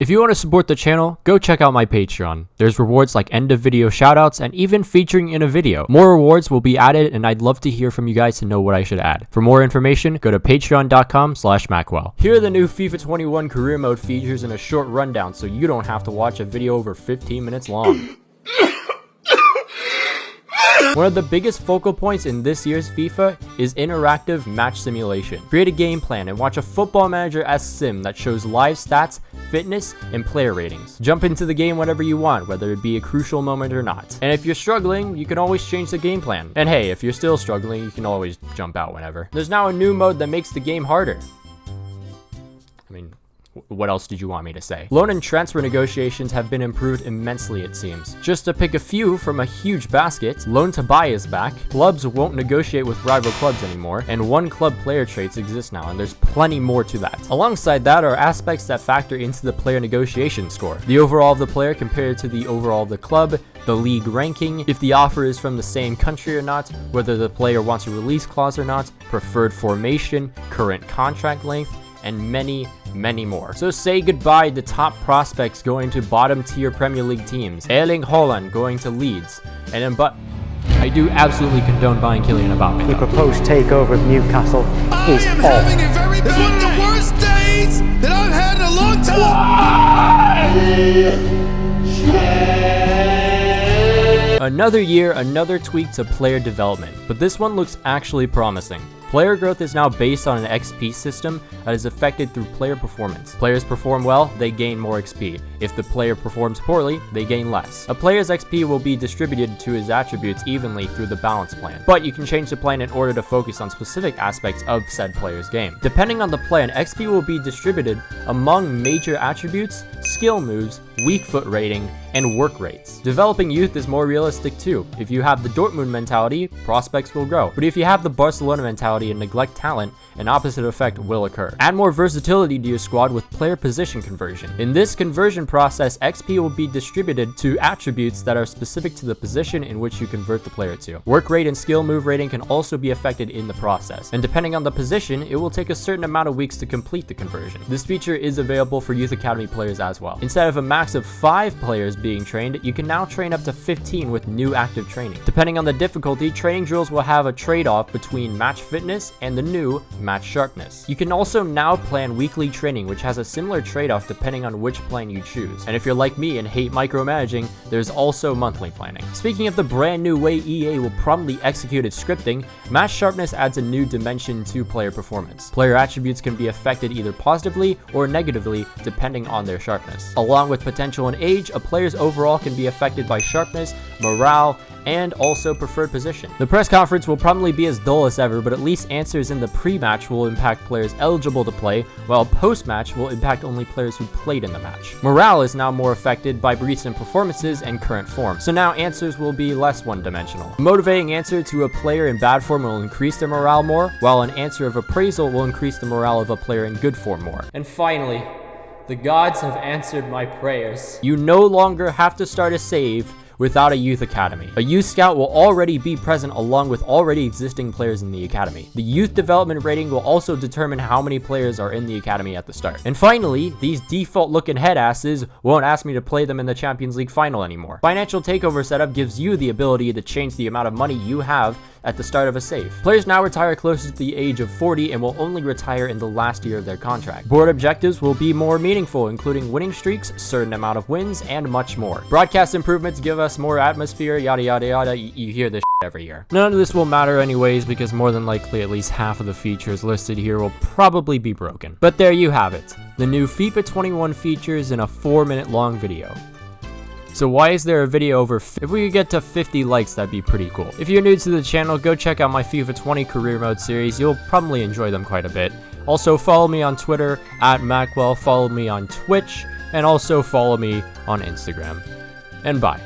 If you want to support the channel, go check out my Patreon. There's rewards like end of video shoutouts and even featuring in a video. More rewards will be added and I'd love to hear from you guys to know what I should add. For more information, go to patreon.com/Macwell. Here are the new FIFA 21 career mode features in a short rundown so you don't have to watch a video over 15 minutes long. One of the biggest focal points in this year's FIFA is interactive match simulation. Create a game plan and watch a Football Manager-esque sim that shows live stats, fitness, and player ratings. Jump into the game whenever you want, whether it be a crucial moment or not. And if you're struggling, you can always change the game plan. And hey, if you're still struggling, you can always jump out whenever. There's now a new mode that makes the game harder. I mean, what else did you want me to say? Loan and transfer negotiations have been improved immensely, it seems. Just to pick a few from a huge basket, loan to buy is back, clubs won't negotiate with rival clubs anymore, and one club player traits exist now, and there's plenty more to that. Alongside that are aspects that factor into the player negotiation score. The overall of the player compared to the overall of the club, the league ranking, if the offer is from the same country or not, whether the player wants a release clause or not, preferred formation, current contract length, and many more. So say goodbye to top prospects going to bottom tier Premier League teams, Erling Haaland going to Leeds, and then I do absolutely condone buying Kylian Mbappe. The proposed takeover of Newcastle is off. It's one of the worst days that I've had in a long time. Another year, another tweak to player development, but this one looks actually promising. Player growth is now based on an XP system that is affected through player performance. Players perform well, they gain more XP. If the player performs poorly, they gain less. A player's XP will be distributed to his attributes evenly through the balance plan, but you can change the plan in order to focus on specific aspects of said player's game. Depending on the plan, XP will be distributed among major attributes, skill moves, weak foot rating, and work rates. Developing youth is more realistic too. If you have the Dortmund mentality, prospects will grow. But if you have the Barcelona mentality and neglect talent, an opposite effect will occur. Add more versatility to your squad with player position conversion. In this conversion process, XP will be distributed to attributes that are specific to the position in which you convert the player to. Work rate and skill move rating can also be affected in the process, and depending on the position, it will take a certain amount of weeks to complete the conversion. This feature is available for Youth Academy players as well. Instead of a max of 5 players being trained, you can now train up to 15 with new active training. Depending on the difficulty, training drills will have a trade-off between match fitness and the new match sharpness. You can also now plan weekly training, which has a similar trade-off depending on which plan you choose. And if you're like me and hate micromanaging, there's also monthly planning. Speaking of the brand new way EA will probably execute its scripting, match sharpness adds a new dimension to player performance. Player attributes can be affected either positively or negatively depending on their sharpness. Along with potential and age, a player's overall can be affected by sharpness, morale, and also preferred position. The press conference will probably be as dull as ever, but at least answers in the pre-match will impact players eligible to play, while post-match will impact only players who played in the match. Morale is now more affected by recent performances and current form, so now answers will be less one-dimensional. A motivating answer to a player in bad form will increase their morale more, while an answer of appraisal will increase the morale of a player in good form more. And finally, the gods have answered my prayers. You no longer have to start a save without a youth academy. A youth scout will already be present along with already existing players in the academy. The youth development rating will also determine how many players are in the academy at the start. And finally, these default looking head asses won't ask me to play them in the Champions League final anymore. Financial Takeover setup gives you the ability to change the amount of money you have at the start of a save. Players now retire closer to the age of 40 and will only retire in the last year of their contract. Board objectives will be more meaningful, including winning streaks, certain amount of wins, and much more. Broadcast improvements give us more atmosphere, yada yada yada. You hear this every year. None of this will matter anyways because more than likely at least half of the features listed here will probably be broken. But there you have it. The new FIFA 21 features in a 4-minute long video. So why is there a video over if we could get to 50 likes, that'd be pretty cool. If you're new to the channel, go check out my FIFA 20 career mode series. You'll probably enjoy them quite a bit. Also follow me on Twitter @Macwell, follow me on Twitch, and also follow me on Instagram. And bye.